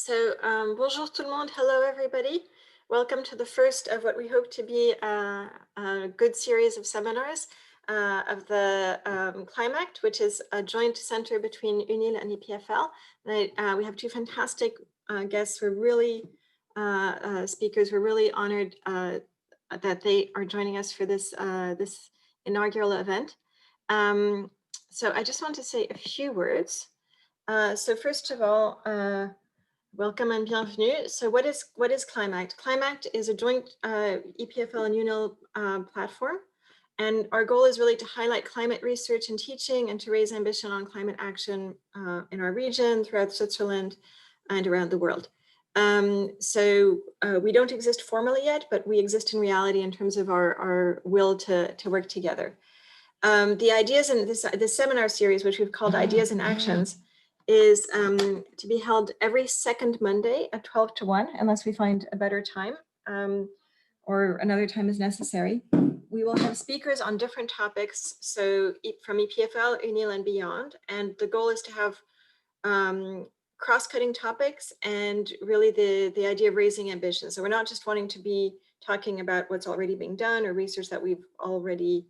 Bonjour tout le monde. Hello, everybody. Welcome to the first of what we hope to be a good series of seminars of the CLIMACT, which is a joint center between UNIL and EPFL. We have two fantastic guests. We're really speakers. We're really honored that they are joining us for this this inaugural event. So I just want to say a few words. So first of all, welcome and bienvenue. So what is CLIMACT? CLIMACT is a joint EPFL and UNIL platform. And our goal is really to highlight climate research and teaching and to raise ambition on climate action in our region, throughout Switzerland, and around the world. We don't exist formally yet, but we exist in reality in terms of our will to work together. The ideas in this seminar series, which we've called Ideas and Actions, is to be held every second Monday at 12 to 1, unless we find a better time or another time is necessary. We will have speakers on different topics, so from EPFL, UNIL, and beyond. And the goal is to have cross-cutting topics and really the idea of raising ambition. So we're not just wanting to be talking about what's already being done or research that we've already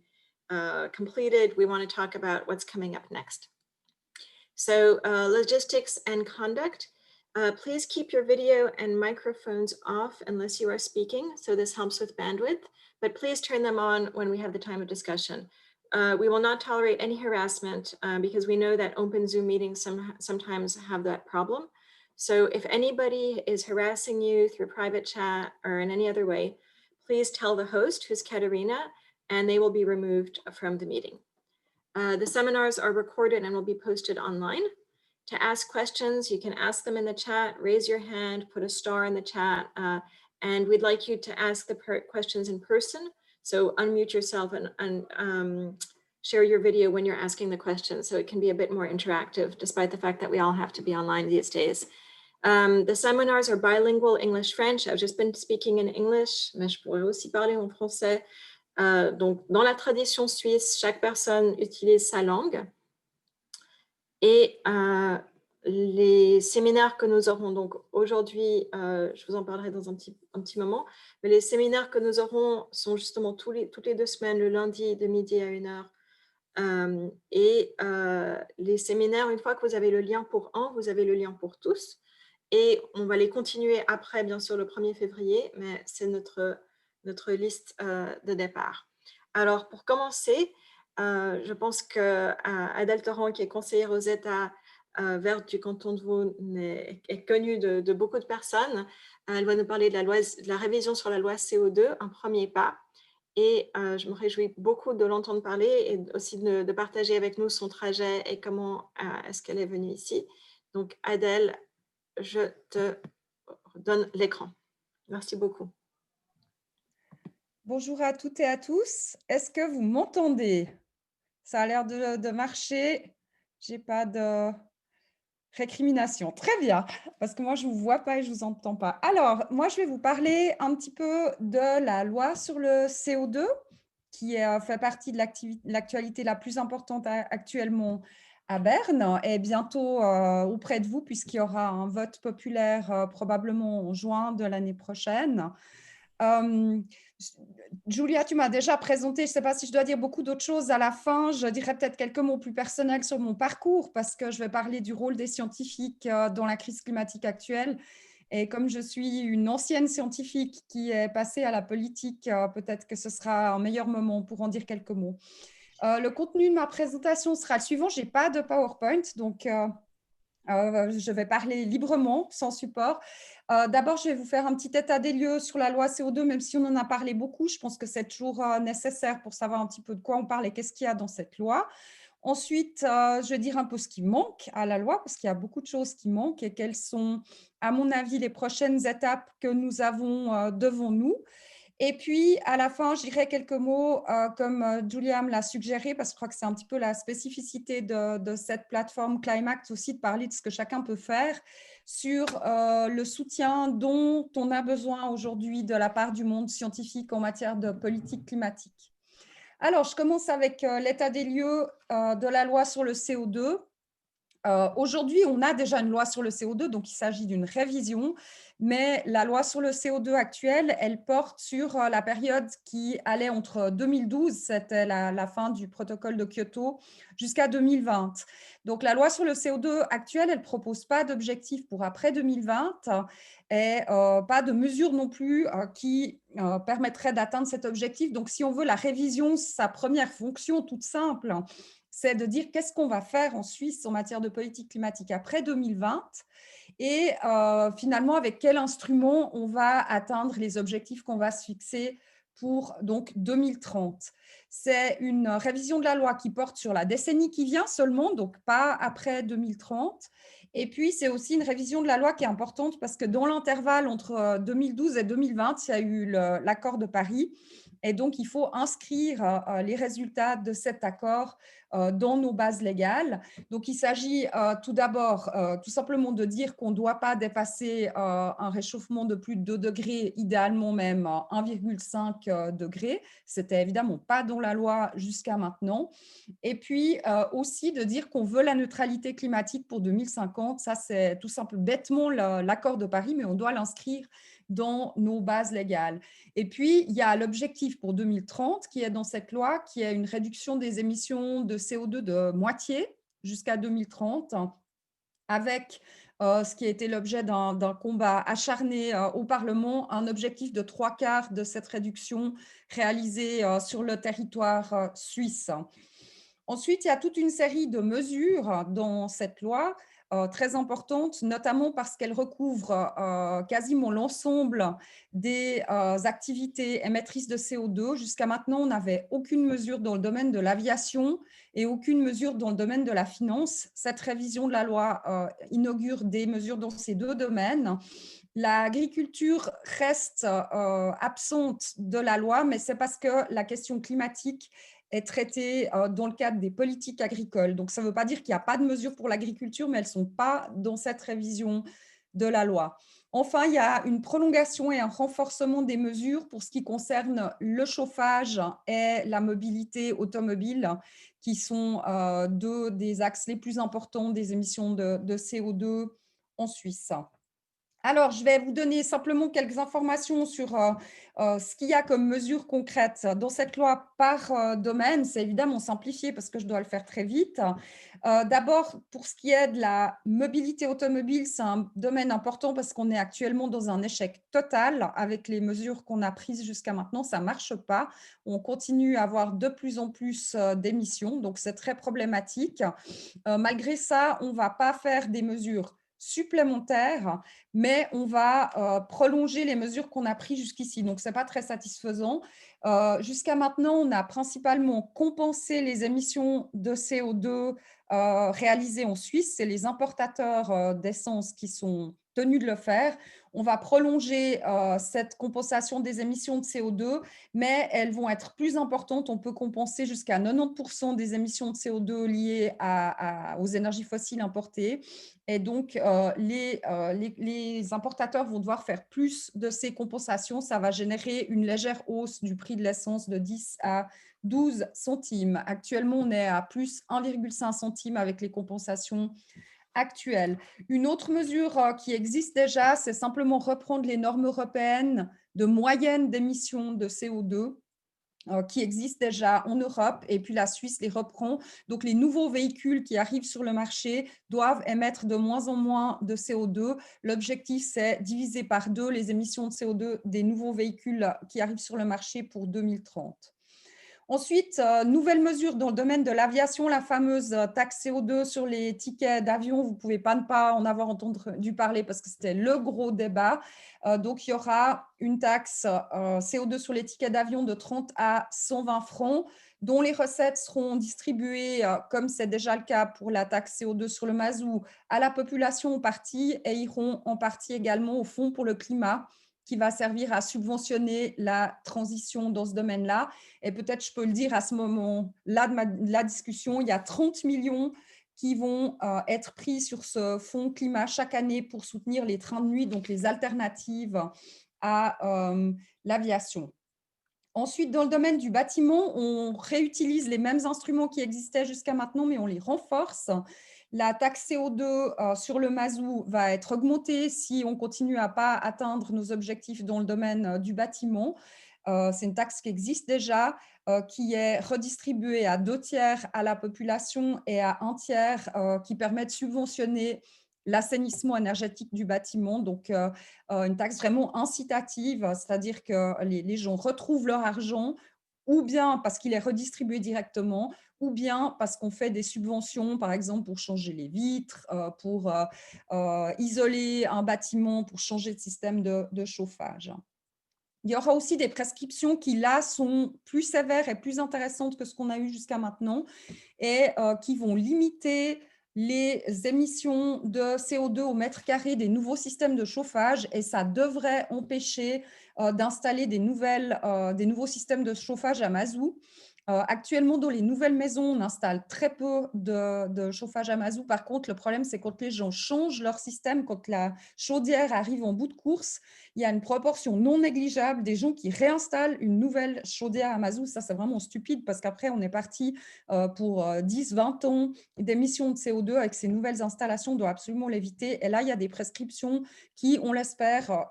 completed. We want to talk about what's coming up next. So logistics and conduct. Please keep your video and microphones off unless you are speaking. So this helps with bandwidth, but please turn them on when we have the time of discussion. We will not tolerate any harassment because we know that open Zoom meetings sometimes have that problem. So if anybody is harassing you through private chat or in any other way, please tell the host, who's Katerina, and they will be removed from the meeting. The seminars are recorded and will be posted online. To ask questions, you can ask them in the chat, raise your hand, put a star in the chat, and we'd like you to ask the questions in person. So unmute yourself and share your video when you're asking the questions so it can be a bit more interactive, despite the fact that we all have to be online these days. The seminars are bilingual, English-French. I've just been speaking in English, mais je pourrais aussi parler en français. Donc, dans la tradition suisse, chaque personne utilise sa langue. Et les séminaires que nous aurons, donc aujourd'hui, je vous en parlerai dans un petit moment, mais les séminaires que nous aurons sont justement toutes les 2 semaines, le lundi de midi à 1h. Les séminaires, une fois que vous avez le lien pour un, vous avez le lien pour tous. Et on va les continuer après, bien sûr, le 1er février, mais c'est notre liste de départ. Alors, pour commencer, je pense que Adèle Torrent, qui est conseillère aux États verts du canton de Vaud, est connue de beaucoup de personnes. Elle va nous parler de la révision sur la loi CO2, un premier pas. Et je me réjouis beaucoup de l'entendre parler et aussi de partager avec nous son trajet et comment est-ce qu'elle est venue ici. Donc, Adèle, je te donne l'écran. Merci beaucoup. Bonjour à toutes et à tous. Est-ce que vous m'entendez? Ça a l'air de marcher. Je n'ai pas de récrimination. Très bien, parce que moi, je ne vous vois pas et je ne vous entends pas. Alors, moi, je vais vous parler un petit peu de la loi sur le CO2, qui fait partie de l'actualité la plus importante actuellement à Berne et bientôt auprès de vous, puisqu'il y aura un vote populaire probablement en juin de l'année prochaine. Julia, tu m'as déjà présenté, je ne sais pas si je dois dire beaucoup d'autres choses à la fin, je dirais peut-être quelques mots plus personnels sur mon parcours parce que je vais parler du rôle des scientifiques dans la crise climatique actuelle. Et comme je suis une ancienne scientifique qui est passée à la politique, peut-être que ce sera un meilleur moment pour en dire quelques mots. Le contenu de ma présentation sera le suivant, je n'ai pas de PowerPoint, donc je vais parler librement, sans support. D'abord, je vais vous faire un petit état des lieux sur la loi CO2, même si on en a parlé beaucoup. Je pense que c'est toujours nécessaire pour savoir un petit peu de quoi on parle et qu'est-ce qu'il y a dans cette loi. Ensuite, je vais dire un peu ce qui manque à la loi, parce qu'il y a beaucoup de choses qui manquent et quelles sont, à mon avis, les prochaines étapes que nous avons devant nous. Et puis, à la fin, je dirais quelques mots, comme Julia me l'a suggéré, parce que je crois que c'est un petit peu la spécificité de cette plateforme Climact aussi, de parler de ce que chacun peut faire sur le soutien dont on a besoin aujourd'hui de la part du monde scientifique en matière de politique climatique. Alors, je commence avec l'état des lieux de la loi sur le CO2. Aujourd'hui, on a déjà une loi sur le CO2, donc il s'agit d'une révision, mais la loi sur le CO2 actuelle, elle porte sur la période qui allait entre 2012, c'était la fin du protocole de Kyoto, jusqu'à 2020. Donc la loi sur le CO2 actuelle, elle ne propose pas d'objectif pour après 2020 et pas de mesures non plus qui permettraient d'atteindre cet objectif. Donc si on veut la révision, sa première fonction toute simple, c'est de dire qu'est-ce qu'on va faire en Suisse en matière de politique climatique après 2020 et finalement avec quel instrument on va atteindre les objectifs qu'on va se fixer pour donc 2030. C'est une révision de la loi qui porte sur la décennie qui vient seulement, donc pas après 2030. Et puis, c'est aussi une révision de la loi qui est importante parce que dans l'intervalle entre 2012 et 2020, il y a eu l'accord de Paris. Et donc, il faut inscrire les résultats de cet accord dans nos bases légales. Donc, il s'agit tout d'abord tout simplement de dire qu'on ne doit pas dépasser un réchauffement de plus de 2 degrés, idéalement même 1,5 degré. C'était évidemment pas dans la loi jusqu'à maintenant. Et puis aussi de dire qu'on veut la neutralité climatique pour 2050. Ça, c'est tout simplement bêtement l'accord de Paris, mais on doit l'inscrire dans nos bases légales. Et puis, il y a l'objectif pour 2030 qui est dans cette loi, qui est une réduction des émissions de CO2 de moitié jusqu'à 2030, avec ce qui a été l'objet d'un combat acharné au Parlement, un objectif de 3/4 de cette réduction réalisée sur le territoire suisse. Ensuite, il y a toute une série de mesures dans cette loi très importantes, notamment parce qu'elle recouvre quasiment l'ensemble des activités émettrices de CO2. Jusqu'à maintenant, on n'avait aucune mesure dans le domaine de l'aviation et aucune mesure dans le domaine de la finance. Cette révision de la loi inaugure des mesures dans ces deux domaines. L'agriculture reste absente de la loi, mais c'est parce que la question climatique est traitée dans le cadre des politiques agricoles. Donc, ça ne veut pas dire qu'il n'y a pas de mesures pour l'agriculture, mais elles ne sont pas dans cette révision de la loi. Enfin, il y a une prolongation et un renforcement des mesures pour ce qui concerne le chauffage et la mobilité automobile, qui sont deux des axes les plus importants des émissions de CO2 en Suisse. Alors, je vais vous donner simplement quelques informations sur ce qu'il y a comme mesures concrètes dans cette loi par domaine. C'est évidemment simplifié parce que je dois le faire très vite. D'abord, pour ce qui est de la mobilité automobile, c'est un domaine important parce qu'on est actuellement dans un échec total avec les mesures qu'on a prises jusqu'à maintenant. Ça ne marche pas. On continue à avoir de plus en plus d'émissions, donc c'est très problématique. Malgré ça, on ne va pas faire des mesures supplémentaires, mais on va prolonger les mesures qu'on a prises jusqu'ici. Donc, ce n'est pas très satisfaisant. Jusqu'à maintenant, on a principalement compensé les émissions de CO2 réalisées en Suisse. C'est les importateurs d'essence qui sont tenus de le faire. On va prolonger cette compensation des émissions de CO2, mais elles vont être plus importantes. On peut compenser jusqu'à 90% des émissions de CO2 liées aux énergies fossiles importées. Et donc, les importateurs vont devoir faire plus de ces compensations. Ça va générer une légère hausse du prix de l'essence de 10 à 12 centimes. Actuellement, on est à plus 1,5 centime avec les compensations actuelles. Une autre mesure qui existe déjà, c'est simplement reprendre les normes européennes de moyenne d'émissions de CO2 qui existent déjà en Europe, et puis la Suisse les reprend. Donc, les nouveaux véhicules qui arrivent sur le marché doivent émettre de moins en moins de CO2. L'objectif, c'est diviser par 2 les émissions de CO2 des nouveaux véhicules qui arrivent sur le marché pour 2030. Ensuite, nouvelle mesure dans le domaine de l'aviation, la fameuse taxe CO2 sur les tickets d'avion. Vous ne pouvez pas ne pas en avoir entendu parler parce que c'était le gros débat. Donc, il y aura une taxe CO2 sur les tickets d'avion de 30 à 120 francs, dont les recettes seront distribuées, comme c'est déjà le cas pour la taxe CO2 sur le mazout, à la population en partie et iront en partie également au Fonds pour le climat, qui va servir à subventionner la transition dans ce domaine-là. Et peut-être je peux le dire à ce moment-là de la discussion, il y a 30 millions qui vont être pris sur ce fonds climat chaque année pour soutenir les trains de nuit, donc les alternatives à l'aviation. Ensuite, dans le domaine du bâtiment, on réutilise les mêmes instruments qui existaient jusqu'à maintenant, mais on les renforce. La taxe CO2 sur le mazout va être augmentée si on continue à pas atteindre nos objectifs dans le domaine du bâtiment. C'est une taxe qui existe déjà, qui est redistribuée à 2 tiers à la population et à 1 tiers qui permet de subventionner l'assainissement énergétique du bâtiment. Donc, une taxe vraiment incitative, c'est-à-dire que les gens retrouvent leur argent, ou bien parce qu'il est redistribué directement, ou bien parce qu'on fait des subventions, par exemple pour changer les vitres, pour isoler un bâtiment, pour changer de système de chauffage. Il y aura aussi des prescriptions qui, là, sont plus sévères et plus intéressantes que ce qu'on a eu jusqu'à maintenant et qui vont limiter les émissions de CO2 au mètre carré des nouveaux systèmes de chauffage et ça devrait empêcher d'installer des nouveaux systèmes de chauffage à mazout. Actuellement, dans les nouvelles maisons, on installe très peu de chauffage à mazout. Par contre, le problème, c'est quand les gens changent leur système, quand la chaudière arrive en bout de course, il y a une proportion non négligeable des gens qui réinstallent une nouvelle chaudière à mazout. Ça, c'est vraiment stupide parce qu'après, on est parti pour 10, 20 ans d'émissions de CO2 avec ces nouvelles installations. On doit absolument l'éviter. Et là, il y a des prescriptions qui, on l'espère,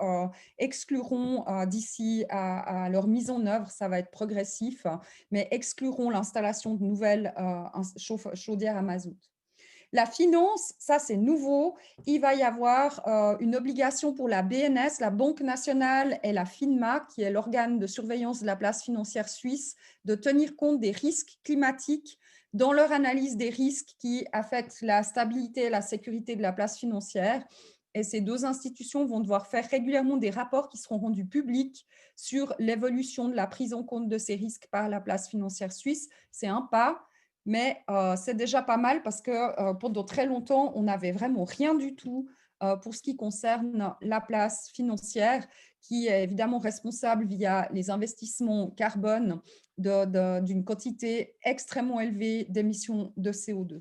excluront d'ici à leur mise en œuvre, ça va être progressif, mais excluront l'installation de nouvelles chaudières à mazout. La finance, ça c'est nouveau. Il va y avoir une obligation pour la BNS, la Banque nationale et la FINMA, qui est l'organe de surveillance de la place financière suisse, de tenir compte des risques climatiques dans leur analyse des risques qui affectent la stabilité et la sécurité de la place financière. Et ces 2 institutions vont devoir faire régulièrement des rapports qui seront rendus publics sur l'évolution de la prise en compte de ces risques par la place financière suisse. C'est un pas, mais c'est déjà pas mal parce que pendant très longtemps, on n'avait vraiment rien du tout pour ce qui concerne la place financière, qui est évidemment responsable via les investissements carbone d'une quantité extrêmement élevée d'émissions de CO2.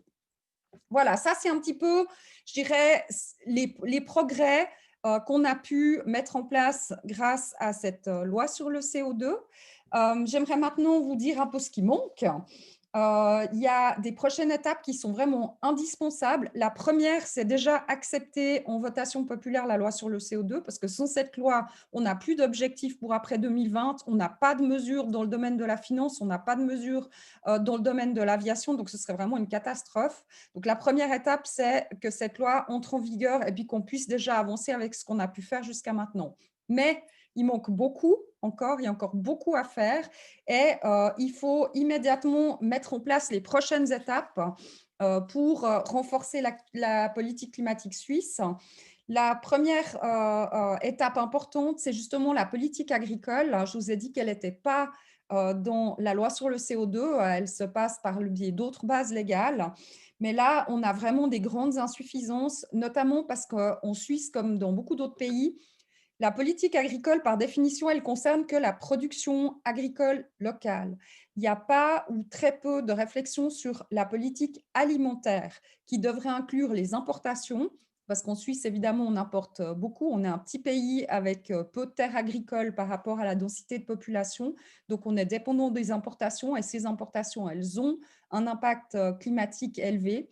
Voilà, ça c'est un petit peu, je dirais, les progrès qu'on a pu mettre en place grâce à cette loi sur le CO2. J'aimerais maintenant vous dire un peu ce qui manque. Il y a des prochaines étapes qui sont vraiment indispensables. La première, c'est déjà accepter en votation populaire la loi sur le CO2, parce que sans cette loi, on n'a plus d'objectifs pour après 2020, on n'a pas de mesures dans le domaine de la finance, on n'a pas de mesures dans le domaine de l'aviation, donc ce serait vraiment une catastrophe. Donc la première étape, c'est que cette loi entre en vigueur et puis qu'on puisse déjà avancer avec ce qu'on a pu faire jusqu'à maintenant. Mais il manque beaucoup encore, il y a encore beaucoup à faire et il faut immédiatement mettre en place les prochaines étapes pour renforcer la politique climatique suisse. La première étape importante, c'est justement la politique agricole. Je vous ai dit qu'elle n'était pas dans la loi sur le CO2, elle se passe par le biais d'autres bases légales. Mais là, on a vraiment des grandes insuffisances, notamment parce qu'en Suisse, comme dans beaucoup d'autres pays, la politique agricole, par définition, elle concerne que la production agricole locale. Il n'y a pas ou très peu de réflexion sur la politique alimentaire qui devrait inclure les importations, parce qu'en Suisse, évidemment, on importe beaucoup. On est un petit pays avec peu de terres agricoles par rapport à la densité de population. Donc, on est dépendant des importations et ces importations, elles ont un impact climatique élevé.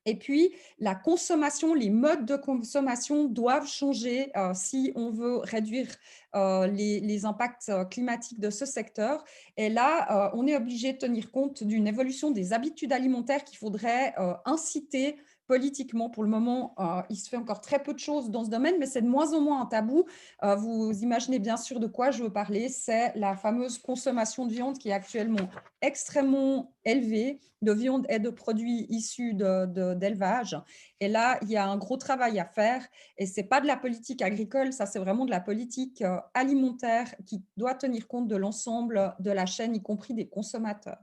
Et puis, la consommation, les modes de consommation doivent changer si on veut réduire les impacts climatiques de ce secteur. Et là, on est obligé de tenir compte d'une évolution des habitudes alimentaires qu'il faudrait inciter politiquement. Pour le moment, il se fait encore très peu de choses dans ce domaine, mais c'est de moins en moins un tabou. Vous imaginez bien sûr de quoi je veux parler. C'est la fameuse consommation de viande qui est actuellement extrêmement élevée, de viande et de produits issus d'élevage. Et là, il y a un gros travail à faire. Et ce n'est pas de la politique agricole, ça c'est vraiment de la politique alimentaire qui doit tenir compte de l'ensemble de la chaîne, y compris des consommateurs.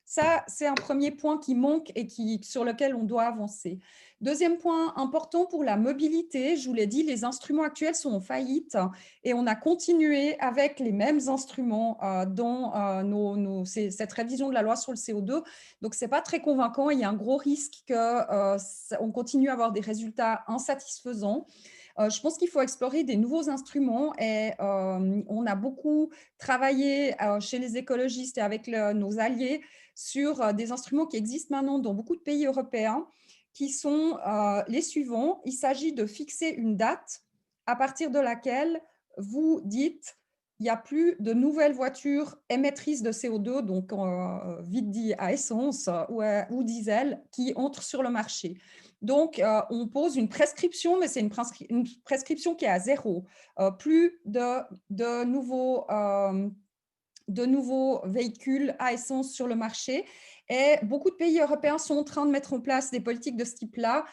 Ça, c'est un premier point qui manque et sur lequel on doit avancer. Deuxième point important pour la mobilité, je vous l'ai dit, les instruments actuels sont en faillite et on a continué avec les mêmes instruments dans cette révision de la loi sur le CO2. Donc, ce n'est pas très convaincant. Il y a un gros risque qu'on continue à avoir des résultats insatisfaisants. Je pense qu'il faut explorer des nouveaux instruments et on a beaucoup travaillé chez les écologistes et avec nos alliés sur des instruments qui existent maintenant dans beaucoup de pays européens qui sont les suivants. Il s'agit de fixer une date à partir de laquelle vous dites il n'y a plus de nouvelles voitures émettrices de CO2, donc vite dit à essence ou diesel, qui entrent sur le marché. Donc, on pose une prescription, mais c'est une prescription qui est à zéro. Plus de nouveaux véhicules à essence sur le marché. Et beaucoup de pays européens sont en train de mettre en place des politiques de ce type-là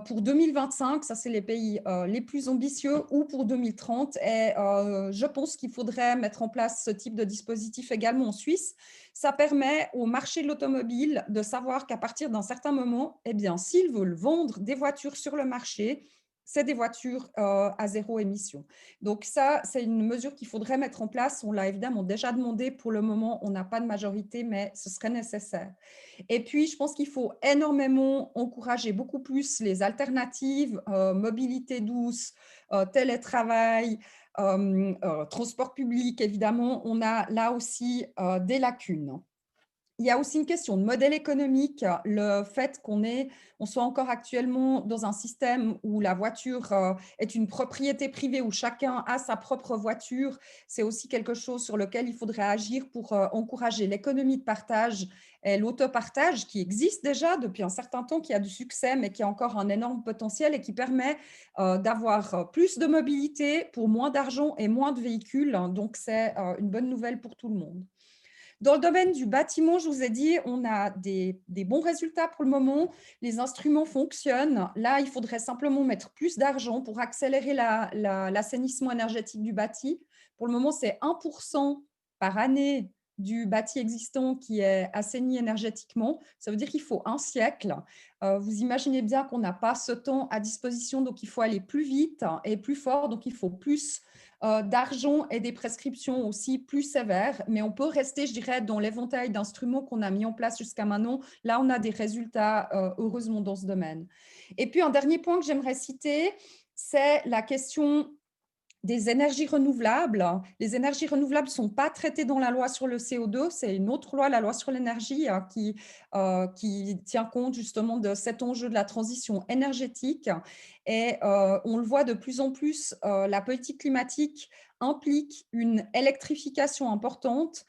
pour 2025, ça c'est les pays les plus ambitieux, ou pour 2030. Et je pense qu'il faudrait mettre en place ce type de dispositif également en Suisse. Ça permet au marché de l'automobile de savoir qu'à partir d'un certain moment, eh bien, s'ils veulent vendre des voitures sur le marché, c'est des voitures à zéro émission. Donc ça, c'est une mesure qu'il faudrait mettre en place. On l'a évidemment déjà demandé. Pour le moment, on n'a pas de majorité, mais ce serait nécessaire. Et puis, je pense qu'il faut énormément encourager beaucoup plus les alternatives, mobilité douce, télétravail, transport public, évidemment. On a là aussi des lacunes. Il y a aussi une question de modèle économique, le fait on soit encore actuellement dans un système où la voiture est une propriété privée, où chacun a sa propre voiture. C'est aussi quelque chose sur lequel il faudrait agir pour encourager l'économie de partage et l'autopartage qui existe déjà depuis un certain temps, qui a du succès, mais qui a encore un énorme potentiel et qui permet d'avoir plus de mobilité pour moins d'argent et moins de véhicules. Donc, c'est une bonne nouvelle pour tout le monde. Dans le domaine du bâtiment, je vous ai dit, on a des bons résultats pour le moment. Les instruments fonctionnent. Là, il faudrait simplement mettre plus d'argent pour accélérer l'assainissement énergétique du bâti. Pour le moment, c'est 1% par année du bâti existant qui est assaini énergétiquement. Ça veut dire qu'il faut un siècle. Vous imaginez bien qu'on n'a pas ce temps à disposition, donc il faut aller plus vite et plus fort, donc il faut plus d'argent et des prescriptions aussi plus sévères, mais on peut rester, je dirais, dans l'éventail d'instruments qu'on a mis en place jusqu'à maintenant. Là, on a des résultats, heureusement, dans ce domaine. Et puis, un dernier point que j'aimerais citer, c'est la question des énergies renouvelables. Les énergies renouvelables ne sont pas traitées dans la loi sur le CO2, c'est une autre loi, la loi sur l'énergie, qui tient compte justement de cet enjeu de la transition énergétique. Et on le voit de plus en plus, la politique climatique implique une électrification importante.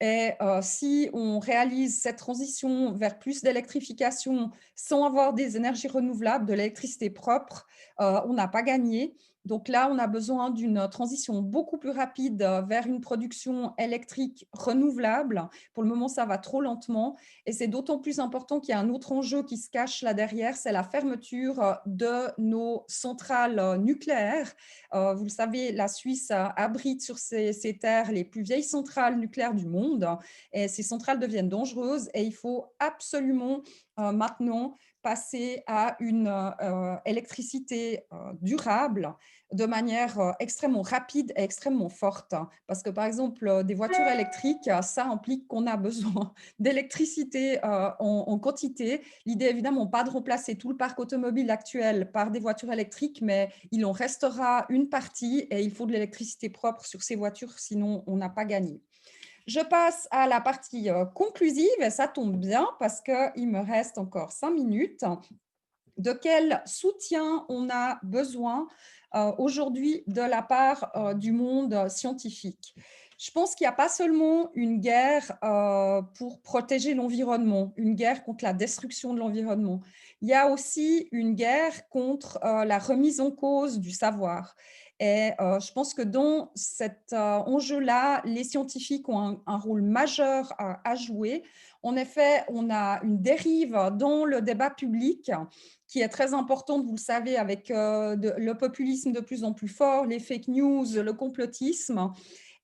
Et si on réalise cette transition vers plus d'électrification sans avoir des énergies renouvelables, de l'électricité propre, on n'a pas gagné. Donc là, on a besoin d'une transition beaucoup plus rapide vers une production électrique renouvelable. Pour le moment, ça va trop lentement. Et c'est d'autant plus important qu'il y a un autre enjeu qui se cache là derrière, c'est la fermeture de nos centrales nucléaires. Vous le savez, la Suisse abrite sur ses terres les plus vieilles centrales nucléaires du monde. Et ces centrales deviennent dangereuses et il faut absolument maintenant passer à une électricité durable de manière extrêmement rapide et extrêmement forte. Parce que, par exemple, des voitures électriques, ça implique qu'on a besoin d'électricité en quantité. L'idée, évidemment, pas de remplacer tout le parc automobile actuel par des voitures électriques, mais il en restera une partie et il faut de l'électricité propre sur ces voitures, sinon on n'a pas gagné. Je passe à la partie conclusive et ça tombe bien parce qu'il me reste encore 5 minutes. De quel soutien on a besoin aujourd'hui de la part du monde scientifique? Je pense qu'il n'y a pas seulement une guerre pour protéger l'environnement, une guerre contre la destruction de l'environnement. Il y a aussi une guerre contre la remise en cause du savoir. Et je pense que dans cet enjeu-là, les scientifiques ont un rôle majeur à jouer. En effet, on a une dérive dans le débat public qui est très importante, vous le savez, avec le populisme de plus en plus fort, les fake news, le complotisme.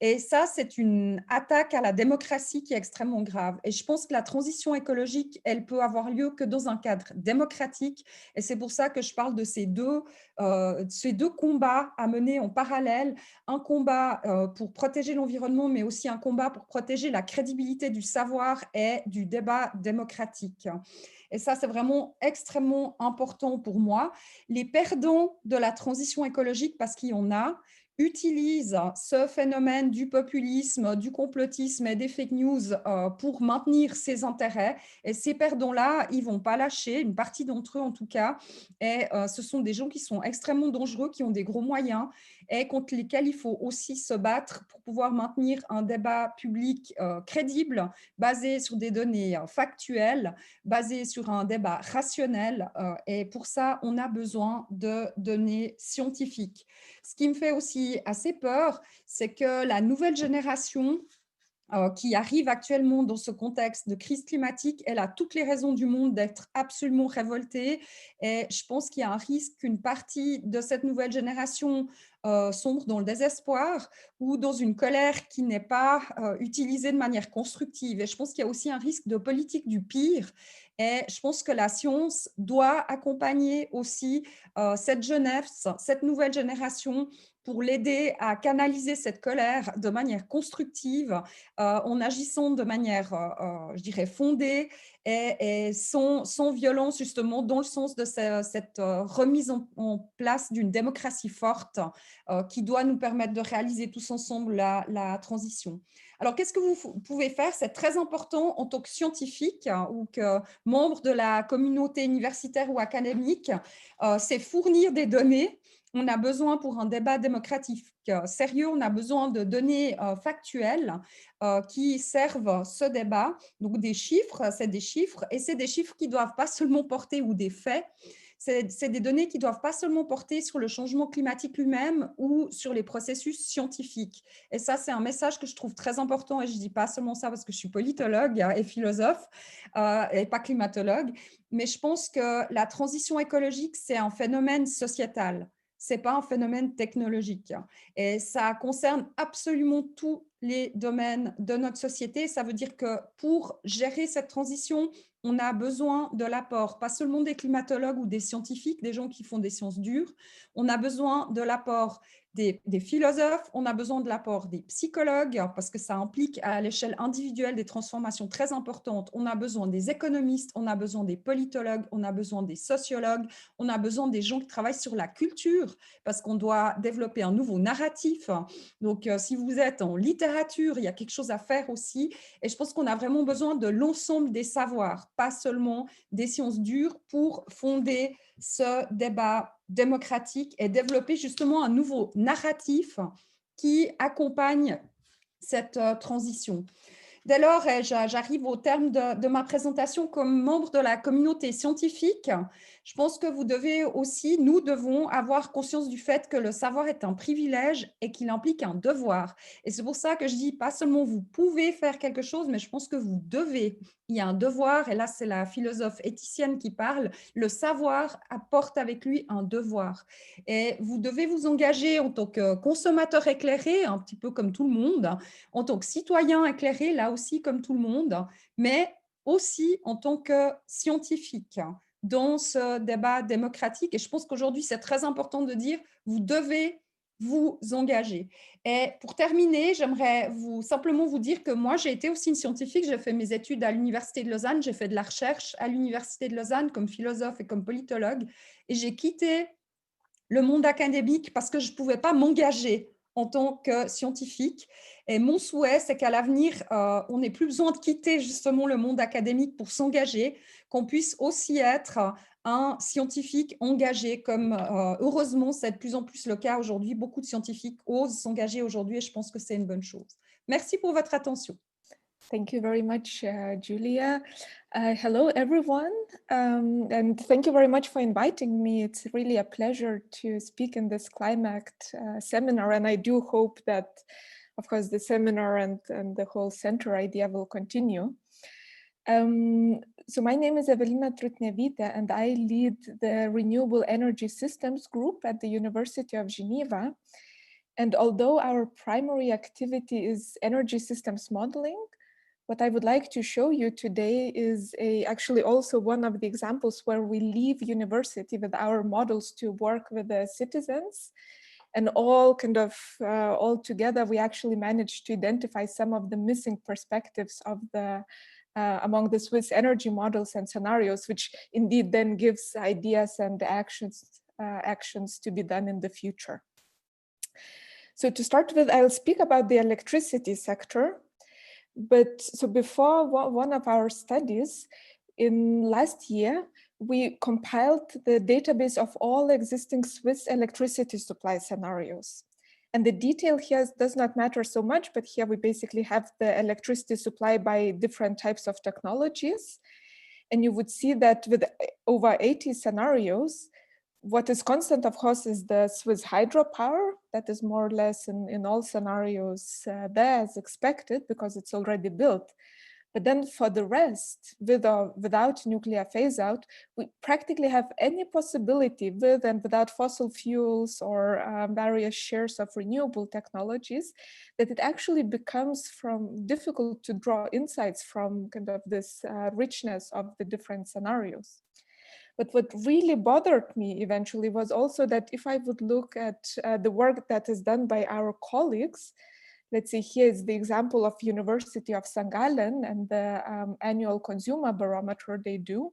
Et ça, c'est une attaque à la démocratie qui est extrêmement grave. Et je pense que la transition écologique, elle peut avoir lieu que dans un cadre démocratique. Et c'est pour ça que je parle de ces deux combats à mener en parallèle. Un combat pour protéger l'environnement, mais aussi un combat pour protéger la crédibilité du savoir et du débat démocratique. Et ça, c'est vraiment extrêmement important pour moi. Les perdants de la transition écologique, parce qu'il y en a, utilisent ce phénomène du populisme, du complotisme et des fake news pour maintenir ses intérêts. Et ces perdants-là, ils ne vont pas lâcher, une partie d'entre eux en tout cas. Et ce sont des gens qui sont extrêmement dangereux, qui ont des gros moyens et contre lesquels il faut aussi se battre pour pouvoir maintenir un débat public crédible, basé sur des données factuelles, basé sur un débat rationnel. Et pour ça, on a besoin de données scientifiques. Ce qui me fait aussi assez peur, c'est que la nouvelle génération qui arrive actuellement dans ce contexte de crise climatique, elle a toutes les raisons du monde d'être absolument révoltée. Et je pense qu'il y a un risque qu'une partie de cette nouvelle génération sombre dans le désespoir ou dans une colère qui n'est pas utilisée de manière constructive. Et je pense qu'il y a aussi un risque de politique du pire. Et je pense que la science doit accompagner aussi cette jeunesse, cette nouvelle génération pour l'aider à canaliser cette colère de manière constructive en agissant de manière, je dirais, fondée et sans violence, justement, dans le sens de cette remise en place d'une démocratie forte qui doit nous permettre de réaliser tous ensemble la transition. Alors, qu'est-ce que vous pouvez faire? C'est très important en tant que scientifique ou que membre de la communauté universitaire ou académique, c'est fournir des données. On a besoin pour un débat démocratique sérieux, on a besoin de données factuelles qui servent ce débat. Donc des chiffres, c'est des chiffres, et c'est des chiffres qui ne doivent pas seulement porter, ou des faits, c'est des données qui ne doivent pas seulement porter sur le changement climatique lui-même ou sur les processus scientifiques. Et ça, c'est un message que je trouve très important, et je ne dis pas seulement ça parce que je suis politologue et philosophe et pas climatologue, mais je pense que la transition écologique, c'est un phénomène sociétal. Ce n'est pas un phénomène technologique. Et ça concerne absolument tous les domaines de notre société. Ça veut dire que pour gérer cette transition, on a besoin de l'apport, pas seulement des climatologues ou des scientifiques, des gens qui font des sciences dures. On a besoin de l'apport des philosophes, on a besoin de l'apport des psychologues, parce que ça implique à l'échelle individuelle des transformations très importantes. On a besoin des économistes, on a besoin des politologues, on a besoin des sociologues, on a besoin des gens qui travaillent sur la culture, parce qu'on doit développer un nouveau narratif. Donc, si vous êtes en littérature, il y a quelque chose à faire aussi. Et je pense qu'on a vraiment besoin de l'ensemble des savoirs, pas seulement des sciences dures, pour fonder ce débat démocratique et développer justement un nouveau narratif qui accompagne cette transition. Dès lors, j'arrive au terme de ma présentation comme membre de la communauté scientifique. Je pense que vous devez aussi, nous devons avoir conscience du fait que le savoir est un privilège et qu'il implique un devoir. Et c'est pour ça que je dis pas seulement vous pouvez faire quelque chose, mais je pense que vous devez. Il y a un devoir, et là c'est la philosophe éthicienne qui parle, le savoir apporte avec lui un devoir. Et vous devez vous engager en tant que consommateur éclairé, un petit peu comme tout le monde, en tant que citoyen éclairé, là aussi comme tout le monde, mais aussi en tant que scientifique dans ce débat démocratique. Et je pense qu'aujourd'hui, c'est très important de dire, vous devez vous engager. Et pour terminer, j'aimerais simplement vous dire que moi, j'ai été aussi une scientifique, j'ai fait mes études à l'Université de Lausanne, j'ai fait de la recherche à l'Université de Lausanne comme philosophe et comme politologue, et j'ai quitté le monde académique parce que je ne pouvais pas m'engager en tant que scientifique. Et mon souhait, c'est qu'à l'avenir, on n'ait plus besoin de quitter justement le monde académique pour s'engager, qu'on puisse aussi être un scientifique engagé, comme heureusement, c'est de plus en plus le cas aujourd'hui. Beaucoup de scientifiques osent s'engager aujourd'hui et je pense que c'est une bonne chose. Merci pour votre attention. Thank you very much, Julia. Hello, everyone, and thank you very much for inviting me. It's really a pleasure to speak in this Climact seminar, and I do hope that, of course, the seminar and the whole center idea will continue. So my name is Evelina Trutnevita, and I lead the Renewable Energy Systems Group at the University of Geneva. And although our primary activity is energy systems modeling, what I would like to show you today is actually also one of the examples where we leave university with our models to work with the citizens, and all together we actually managed to identify some of the missing perspectives of among the Swiss energy models and scenarios, which indeed then gives ideas and actions to be done in the future. So to start with, I'll speak about the electricity sector. But so before one of our studies in last year, we compiled the database of all existing Swiss electricity supply scenarios. And the detail here does not matter so much, but here we basically have the electricity supply by different types of technologies. And you would see that with over 80 scenarios, what is constant, of course, is the Swiss hydropower. That is more or less in all scenarios there as expected because it's already built. But then for the rest, with or without nuclear phase out, we practically have any possibility with and without fossil fuels or various shares of renewable technologies, that it actually becomes difficult to draw insights from kind of this richness of the different scenarios. But what really bothered me eventually was also that if I would look at the work that is done by our colleagues, let's see, here is the example of University of St. Gallen and the annual consumer barometer they do.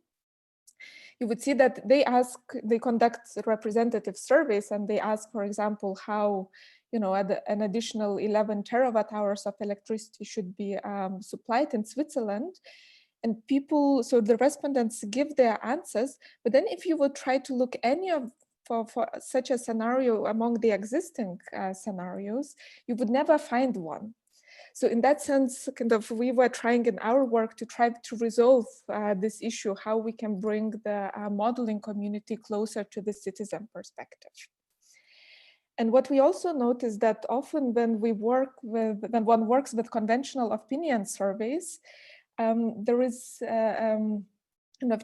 You would see that they conduct representative surveys and they ask, for example, how, an additional 11 terawatt hours of electricity should be supplied in Switzerland. And so the respondents give their answers, but then if you would try to look for such a scenario among the existing scenarios, you would never find one. So in that sense, we were trying in our work to try to resolve this issue, how we can bring the modeling community closer to the citizen perspective. And what we also notice that often when one works with conventional opinion surveys, there is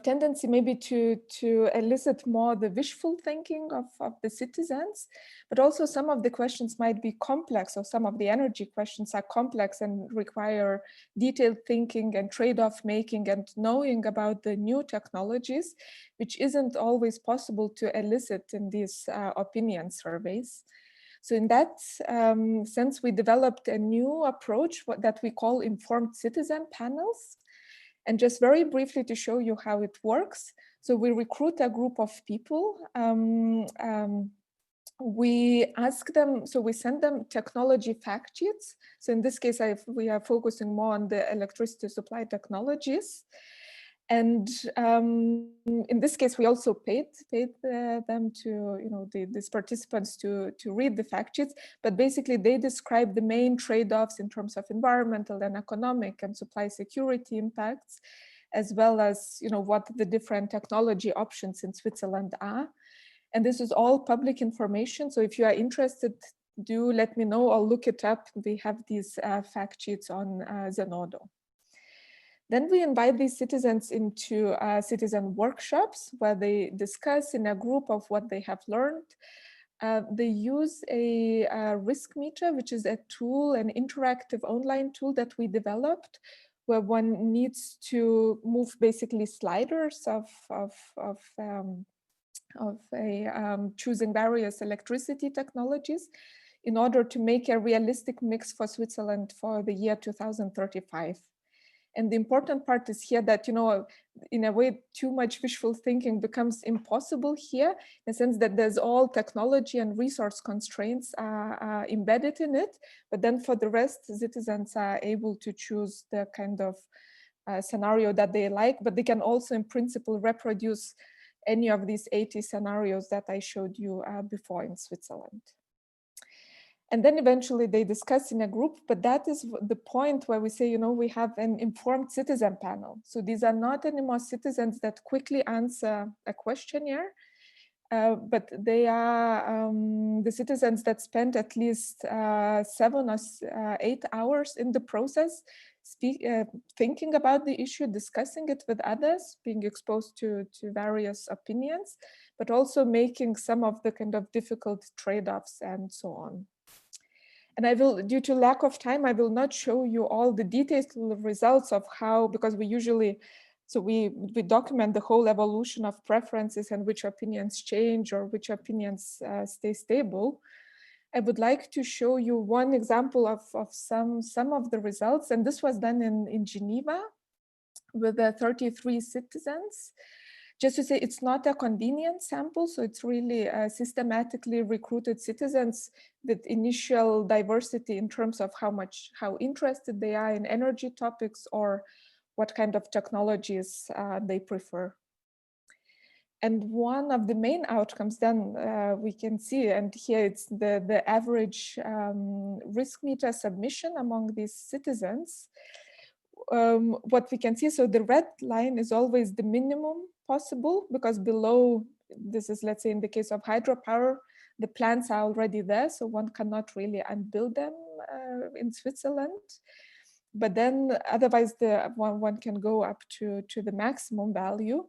tendency maybe to elicit more the wishful thinking of the citizens, but also some of the questions might be complex, or some of the energy questions are complex and require detailed thinking and trade-off making and knowing about the new technologies, which isn't always possible to elicit in these opinion surveys. So in that sense, we developed a new approach that we call informed citizen panels. And just very briefly to show you how it works. So we recruit a group of people. We ask them, so we send them technology fact sheets. So in this case, we are focusing more on the electricity supply technologies. And in this case, we also paid them to, these participants to read the fact sheets, but basically they describe the main trade-offs in terms of environmental and economic and supply security impacts, as well as, what the different technology options in Switzerland are. And this is all public information. So if you are interested, do let me know or look it up. We have these fact sheets on Zenodo. Then we invite these citizens into citizen workshops where they discuss in a group of what they have learned. They use a risk meter, which is a tool, an interactive online tool that we developed, where one needs to move basically sliders of choosing various electricity technologies in order to make a realistic mix for Switzerland for the year 2035. And the important part is here that, in a way, too much wishful thinking becomes impossible here, in the sense that there's all technology and resource constraints are embedded in it. But then for the rest, citizens are able to choose the kind of scenario that they like, but they can also, in principle, reproduce any of these 80 scenarios that I showed you before in Switzerland. And then eventually they discuss in a group, but that is the point where we say, we have an informed citizen panel. So these are not anymore citizens that quickly answer a questionnaire, but they are the citizens that spend at least 7 or 8 hours in the process, thinking about the issue, discussing it with others, being exposed to various opinions, but also making some of the kind of difficult trade-offs and so on. And I will, due to lack of time, I will not show you all the detailed results of how, because we usually, so we document the whole evolution of preferences and which opinions change or which opinions stay stable. I would like to show you one example of some of the results. And this was done in Geneva with 33 citizens. Just to say, it's not a convenient sample, so it's really systematically recruited citizens with initial diversity in terms of how interested they are in energy topics or what kind of technologies they prefer. And one of the main outcomes then we can see, and here it's the average risk meter submission among these citizens. What we can see, so the red line is always the minimum possible, because below, this is, let's say, in the case of hydropower, the plants are already there, so one cannot really unbuild them in Switzerland. But then otherwise, one can go up to the maximum value.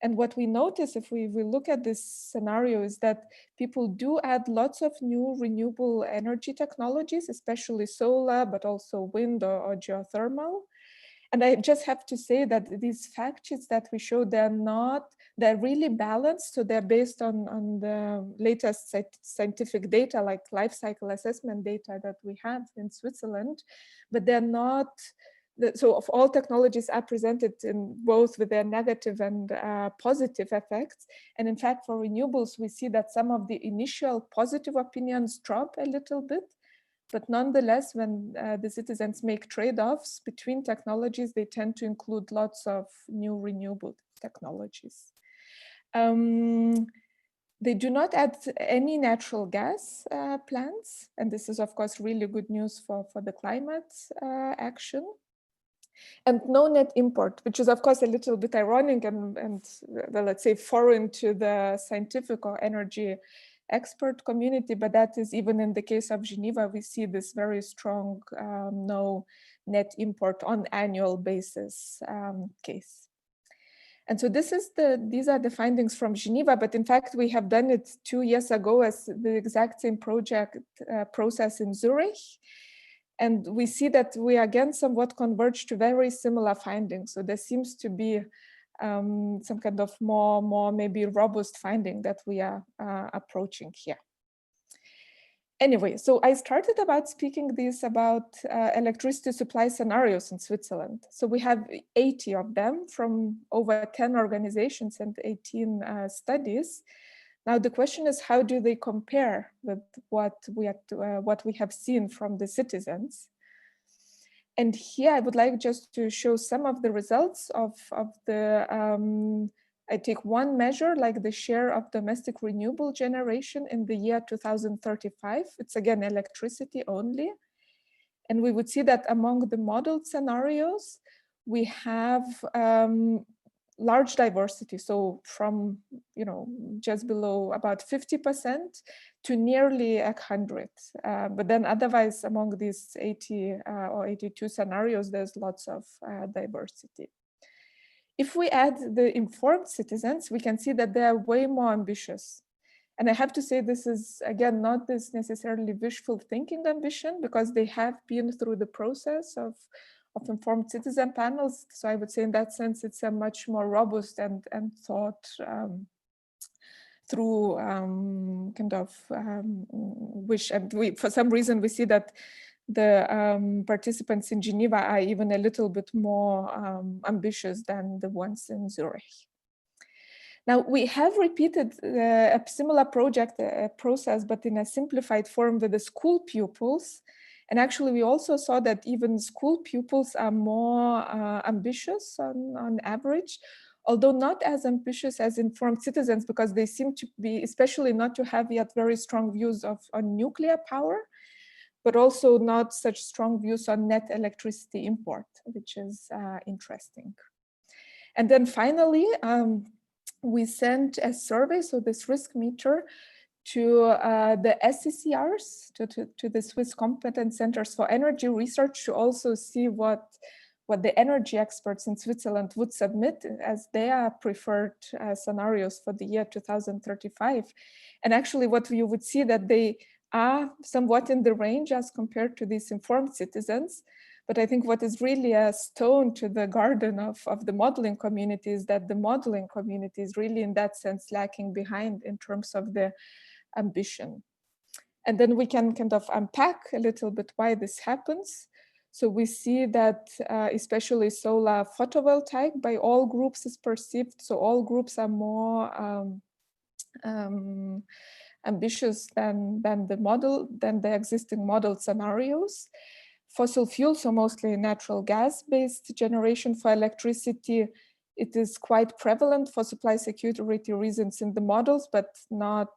And what we notice if we look at this scenario is that people do add lots of new renewable energy technologies, especially solar, but also wind or geothermal. And I just have to say that these fact sheets that we show, they're really balanced. So they're based on the latest scientific data, like life cycle assessment data that we have in Switzerland, but they're not, so of all technologies are presented in both with their negative and positive effects. And in fact, for renewables, we see that some of the initial positive opinions drop a little bit. But nonetheless, when the citizens make trade-offs between technologies, they tend to include lots of new renewable technologies. They do not add any natural gas plants. And this is, of course, really good news for the climate action. And no net import, which is, of course, a little bit ironic and well, let's say, foreign to the scientific or energy expert community, but that is even in the case of Geneva, we see this very strong no net import on annual basis case. And so these are the findings from Geneva, but in fact, we have done it 2 years ago as the exact same project process in Zurich. And we see that we again somewhat converge to very similar findings. So there seems to be some kind of more maybe robust finding that we are approaching here. Anyway, so I started about speaking about electricity supply scenarios in Switzerland. So we have 80 of them from over 10 organizations and 18 studies. Now the question is, how do they compare with what we have seen from the citizens? And here I would like just to show some of the results of the, I take one measure, like the share of domestic renewable generation in the year 2035. It's again electricity only. And we would see that among the modeled scenarios, we have large diversity. So from, just below about 50% to nearly 100. But then otherwise among these 80 or 82 scenarios, there's lots of diversity. If we add the informed citizens, we can see that they are way more ambitious. And I have to say, this is, again, not this necessarily wishful thinking ambition, because they have been through the process of informed citizen panels. So I would say in that sense, it's a much more robust and thought through kind of wish. And for some reason, we see that the participants in Geneva are even a little bit more ambitious than the ones in Zurich. Now, we have repeated a similar project process, but in a simplified form with the school pupils. And actually, we also saw that even school pupils are more ambitious on average, although not as ambitious as informed citizens, because they seem to be, especially not to have yet very strong views on nuclear power, but also not such strong views on net electricity import, which is interesting. And then finally, we sent a survey, so this risk meter, to the SCCRs, to the Swiss Competence Centers for Energy Research, to also see what the energy experts in Switzerland would submit as their preferred scenarios for the year 2035. And actually what you would see that they are somewhat in the range as compared to these informed citizens. But I think what is really a stone to the garden of the modeling community is that the modeling community is really in that sense lacking behind in terms of the ambition. And then we can kind of unpack a little bit why this happens. So we see that especially solar photovoltaic by all groups is perceived. So all groups are more ambitious than the existing model scenarios. Fossil fuels, so mostly natural gas-based generation for electricity, it is quite prevalent for supply security reasons in the models, but not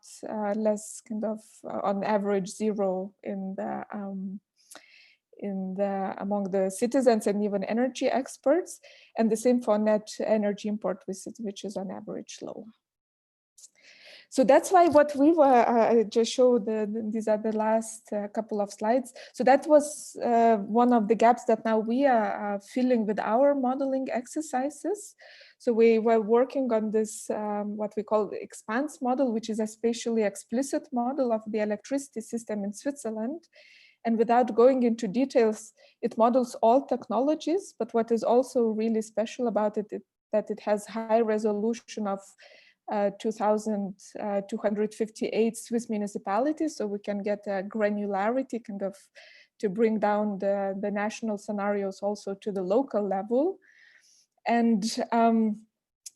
less kind of on average zero in the among the citizens and even energy experts, and the same for net energy import, which is on average low. So that's why what we were just showed, these are the last couple of slides. So that was one of the gaps that now we are filling with our modeling exercises. So we were working on this, what we call the EXPANSE model, which is a spatially explicit model of the electricity system in Switzerland. And without going into details, it models all technologies, but what is also really special about it is that it has high resolution of 2,258 Swiss municipalities, so we can get a granularity kind of to bring down the national scenarios also to the local level. And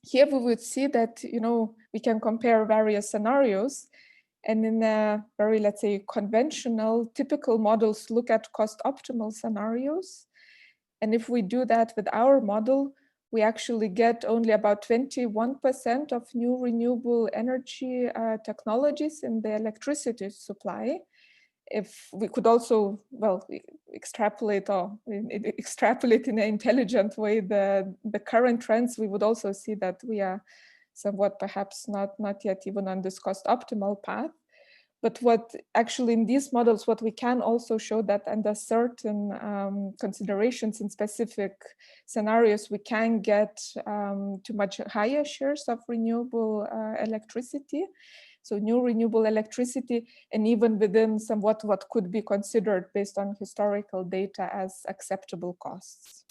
here we would see that, you know, we can compare various scenarios, and in a very, let's say, conventional, typical models look at cost optimal scenarios. And if we do that with our model, we actually get only about 21% of new renewable energy technologies in the electricity supply. If we could also, well, extrapolate in an intelligent way the current trends, we would also see that we are somewhat perhaps not yet even on this cost optimal path. But what actually in these models, what we can also show that under certain considerations in specific scenarios, we can get to much higher shares of renewable electricity. So new renewable electricity, and even within somewhat what could be considered based on historical data as acceptable costs.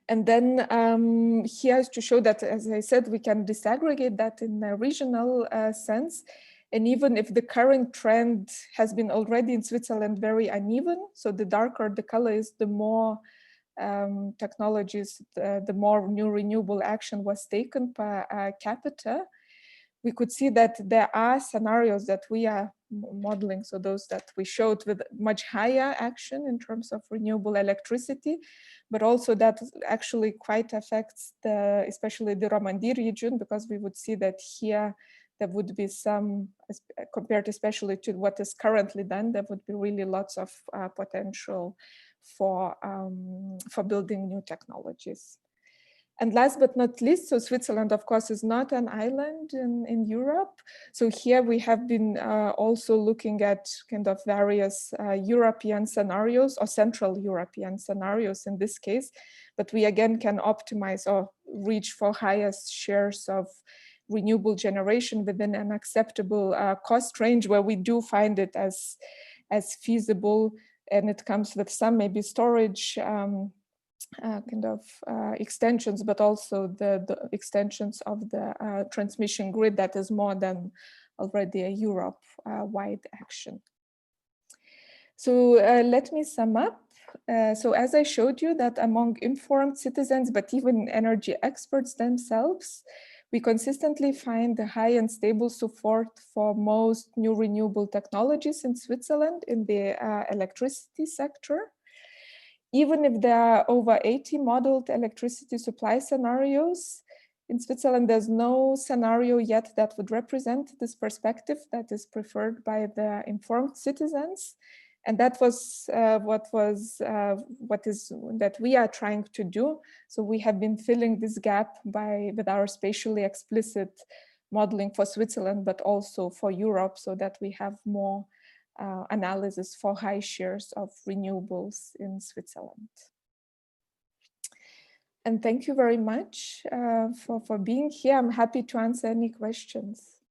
And then here is to show that, as I said, we can disaggregate that in a regional sense. And even if the current trend has been already in Switzerland very uneven, so the darker the color is, the more technologies, the more new renewable action was taken per capita, we could see that there are scenarios that we are modeling, so those that we showed with much higher action in terms of renewable electricity, but also that actually quite affects especially the Romandie region, because we would see that here there would be some, compared especially to what is currently done, there would be really lots of potential for building new technologies. And last but not least, so Switzerland, of course, is not an island in Europe. So here we have been also looking at kind of various European scenarios, or Central European scenarios in this case, but we again can optimize or reach for highest shares of renewable generation within an acceptable cost range, where we do find it as feasible, and it comes with some maybe storage extensions, but also the extensions of the transmission grid that is more than already a Europe-wide action. So let me sum up. So as I showed you, that among informed citizens, but even energy experts themselves, we consistently find the high and stable support for most new renewable technologies in Switzerland in the electricity sector. Even if there are over 80 modeled electricity supply scenarios, in Switzerland, there's no scenario yet that would represent this perspective that is preferred by the informed citizens. And that was what we are trying to do. So we have been filling this gap with our spatially explicit modeling for Switzerland, but also for Europe, so that we have more analysis for high shares of renewables in Switzerland. And thank you very much for being here. I'm happy to answer any questions.